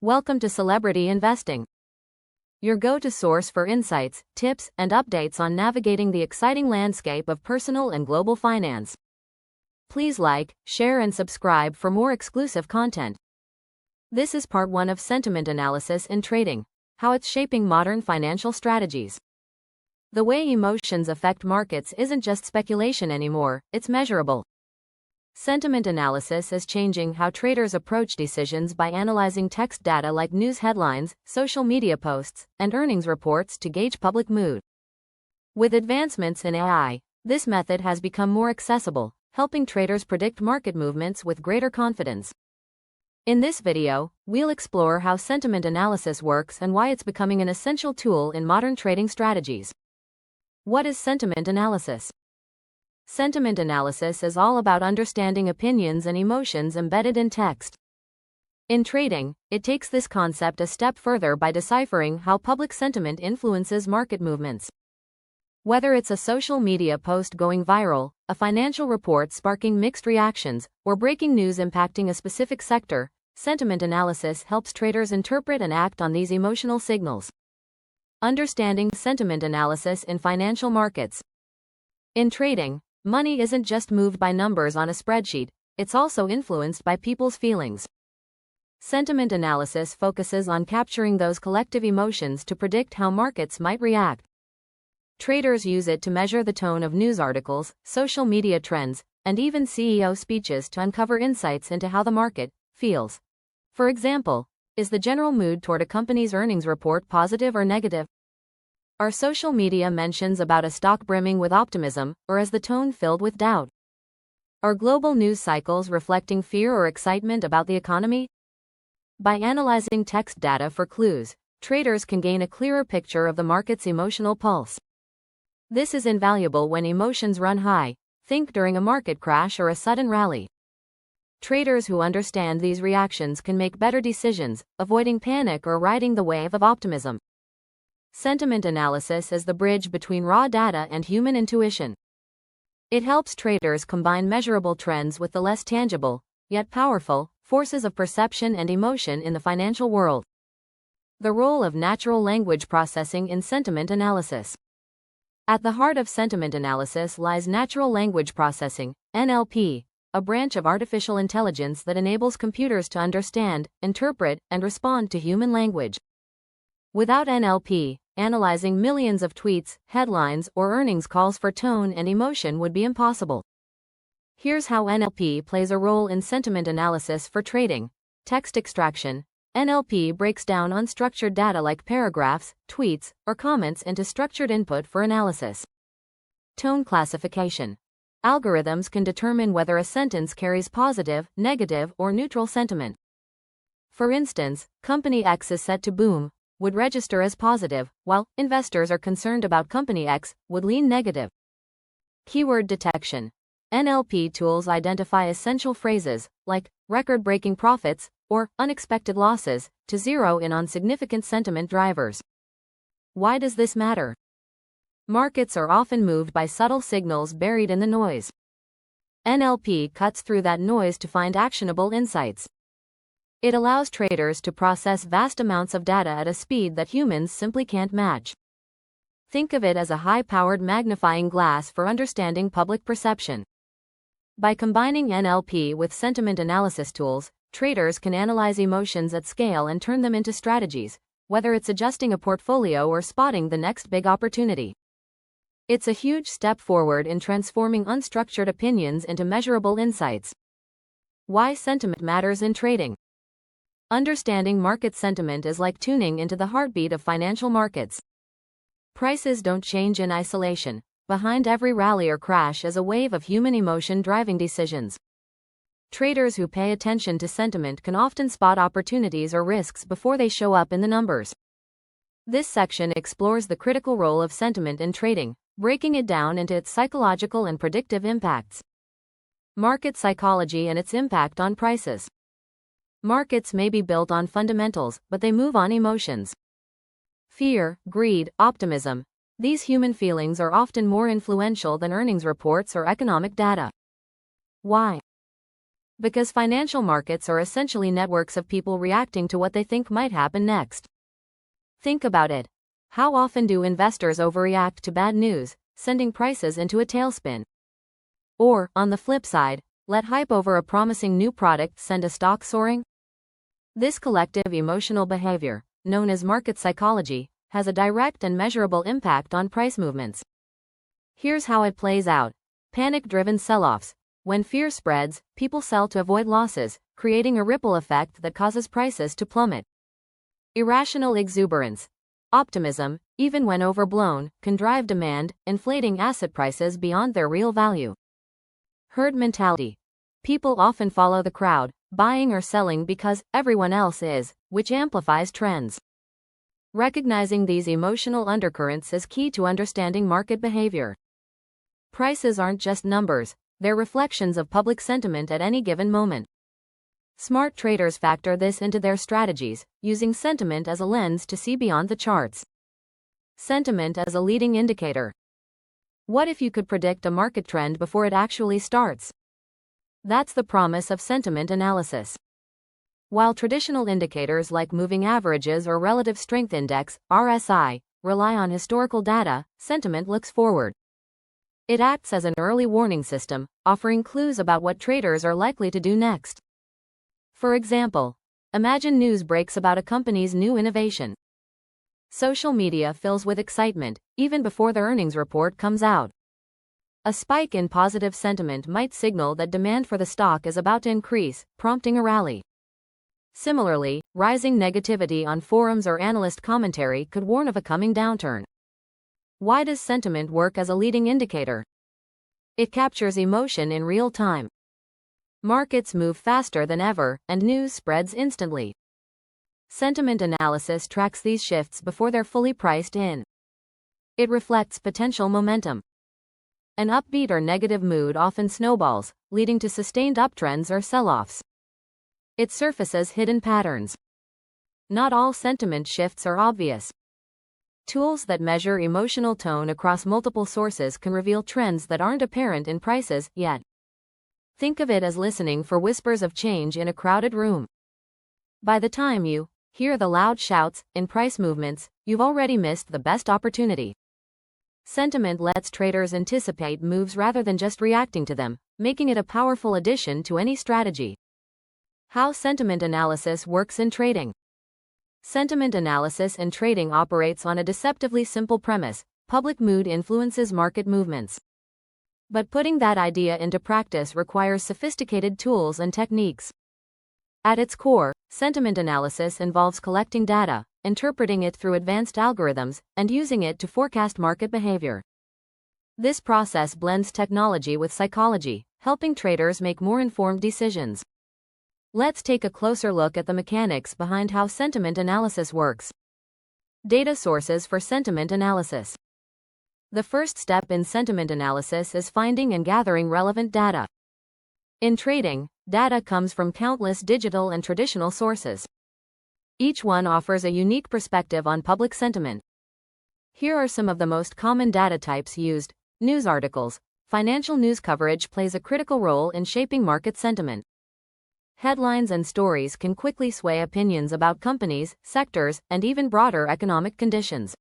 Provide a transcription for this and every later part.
Welcome to Celebrity Investing, your go-to source for insights, tips, and updates on navigating the exciting landscape of personal and global finance. Please like, share, and subscribe for more exclusive content. This is part 1 of Sentiment Analysis in Trading, how it's shaping modern financial strategies. The way emotions affect markets isn't just speculation anymore, it's measurable. Sentiment analysis is changing how traders approach decisions by analyzing text data like news headlines, social media posts, and earnings reports to gauge public mood. With advancements in AI, this method has become more accessible, helping traders predict market movements with greater confidence. In this video, we'll explore how sentiment analysis works and why it's becoming an essential tool in modern trading strategies. What is sentiment analysis? Sentiment analysis is all about understanding opinions and emotions embedded in text. In trading, it takes this concept a step further by deciphering how public sentiment influences market movements. Whether it's a social media post going viral, a financial report sparking mixed reactions, or breaking news impacting a specific sector, sentiment analysis helps traders interpret and act on these emotional signals. Understanding sentiment analysis in financial markets. In trading, money isn't just moved by numbers on a spreadsheet, it's also influenced by people's feelings. Sentiment analysis focuses on capturing those collective emotions to predict how markets might react. Traders use it to measure the tone of news articles, social media trends, and even CEO speeches to uncover insights into how the market feels. For example, is the general mood toward a company's earnings report positive or negative? Are social media mentions about a stock brimming with optimism, or is the tone filled with doubt? Are global news cycles reflecting fear or excitement about the economy? By analyzing text data for clues, traders can gain a clearer picture of the market's emotional pulse. This is invaluable when emotions run high, think during a market crash or a sudden rally. Traders who understand these reactions can make better decisions, avoiding panic or riding the wave of optimism. Sentiment analysis is the bridge between raw data and human intuition. It helps traders combine measurable trends with the less tangible, yet powerful, forces of perception and emotion in the financial world. The role of natural language processing in sentiment analysis. At the heart of sentiment analysis lies natural language processing, NLP, a branch of artificial intelligence that enables computers to understand, interpret, and respond to human language. Without NLP, analyzing millions of tweets, headlines, or earnings calls for tone and emotion would be impossible. Here's how NLP plays a role in sentiment analysis for trading. Text extraction. NLP breaks down unstructured data like paragraphs, tweets, or comments into structured input for analysis. Tone classification. Algorithms can determine whether a sentence carries positive, negative, or neutral sentiment. For instance, Company X is set to boom, would register as positive, while investors are concerned about Company X, would lean negative. Keyword detection. NLP tools identify essential phrases, like record-breaking profits, or unexpected losses, to zero in on significant sentiment drivers. Why does this matter? Markets are often moved by subtle signals buried in the noise. NLP cuts through that noise to find actionable insights. It allows traders to process vast amounts of data at a speed that humans simply can't match. Think of it as a high-powered magnifying glass for understanding public perception. By combining NLP with sentiment analysis tools, traders can analyze emotions at scale and turn them into strategies, whether it's adjusting a portfolio or spotting the next big opportunity. It's a huge step forward in transforming unstructured opinions into measurable insights. Why sentiment matters in trading. Understanding market sentiment is like tuning into the heartbeat of financial markets. Prices don't change in isolation. Behind every rally or crash is a wave of human emotion driving decisions. Traders who pay attention to sentiment can often spot opportunities or risks before they show up in the numbers. This section explores the critical role of sentiment in trading, breaking it down into its psychological and predictive impacts. Market psychology and its impact on prices. Markets may be built on fundamentals, but they move on emotions. Fear, greed, optimism. These human feelings are often more influential than earnings reports or economic data. Why? Because financial markets are essentially networks of people reacting to what they think might happen next. Think about it. How often do investors overreact to bad news, sending prices into a tailspin? Or, on the flip side, let hype over a promising new product send a stock soaring? This collective emotional behavior, known as market psychology, has a direct and measurable impact on price movements. Here's how it plays out. Panic-driven sell-offs. When fear spreads, people sell to avoid losses, creating a ripple effect that causes prices to plummet. Irrational exuberance. Optimism, even when overblown, can drive demand, inflating asset prices beyond their real value. Herd mentality. People often follow the crowd, buying or selling because everyone else is, which amplifies trends. Recognizing these emotional undercurrents is key to understanding market behavior. Prices aren't just numbers, they're reflections of public sentiment at any given moment. Smart traders factor this into their strategies, using sentiment as a lens to see beyond the charts. Sentiment as a leading indicator. What if you could predict a market trend before it actually starts? That's the promise of sentiment analysis. While traditional indicators like moving averages or relative strength index, RSI, rely on historical data, sentiment looks forward. It acts as an early warning system, offering clues about what traders are likely to do next. For example, imagine news breaks about a company's new innovation. Social media fills with excitement, even before the earnings report comes out. A spike in positive sentiment might signal that demand for the stock is about to increase, prompting a rally. Similarly, rising negativity on forums or analyst commentary could warn of a coming downturn. Why does sentiment work as a leading indicator? It captures emotion in real time. Markets move faster than ever, and news spreads instantly. Sentiment analysis tracks these shifts before they're fully priced in. It reflects potential momentum. An upbeat or negative mood often snowballs, leading to sustained uptrends or sell-offs. It surfaces hidden patterns. Not all sentiment shifts are obvious. Tools that measure emotional tone across multiple sources can reveal trends that aren't apparent in prices yet. Think of it as listening for whispers of change in a crowded room. By the time you hear the loud shouts in price movements, you've already missed the best opportunity. Sentiment lets traders anticipate moves rather than just reacting to them, making it a powerful addition to any strategy. How sentiment analysis works in trading. Sentiment analysis in trading operates on a deceptively simple premise: public mood influences market movements. But putting that idea into practice requires sophisticated tools and techniques. At its core, sentiment analysis involves collecting data, interpreting it through advanced algorithms, and using it to forecast market behavior. This process blends technology with psychology, helping traders make more informed decisions. Let's take a closer look at the mechanics behind how sentiment analysis works. Data sources for sentiment analysis. The first step in sentiment analysis is finding and gathering relevant data. In trading, data comes from countless digital and traditional sources. Each one offers a unique perspective on public sentiment. Here are some of the most common data types used. News articles. Financial news coverage plays a critical role in shaping market sentiment. Headlines and stories can quickly sway opinions about companies, sectors, and even broader economic conditions.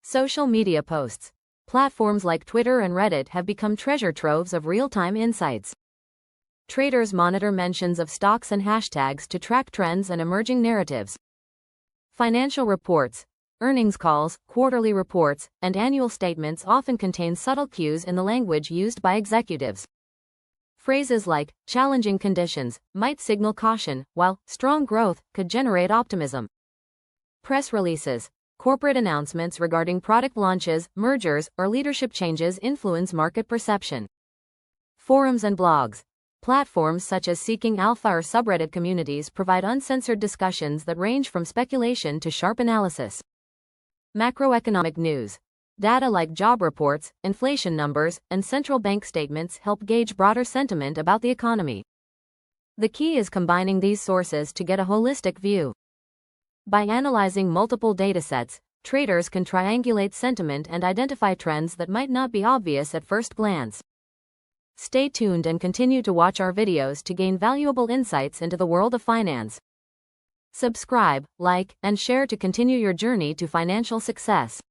Social media posts. Platforms like Twitter and Reddit have become treasure troves of real-time insights. Traders monitor mentions of stocks and hashtags to track trends and emerging narratives. Financial reports. Earnings calls, quarterly reports, and annual statements often contain subtle cues in the language used by executives. Phrases like challenging conditions might signal caution, while strong growth could generate optimism. Press releases. Corporate announcements regarding product launches, mergers, or leadership changes influence market perception. Forums and blogs. Platforms such as Seeking Alpha or subreddit communities provide uncensored discussions that range from speculation to sharp analysis. Macroeconomic news. Data like job reports, inflation numbers, and central bank statements help gauge broader sentiment about the economy. The key is combining these sources to get a holistic view. By analyzing multiple datasets, traders can triangulate sentiment and identify trends that might not be obvious at first glance. Stay tuned and continue to watch our videos to gain valuable insights into the world of finance. Subscribe, like, and share to continue your journey to financial success.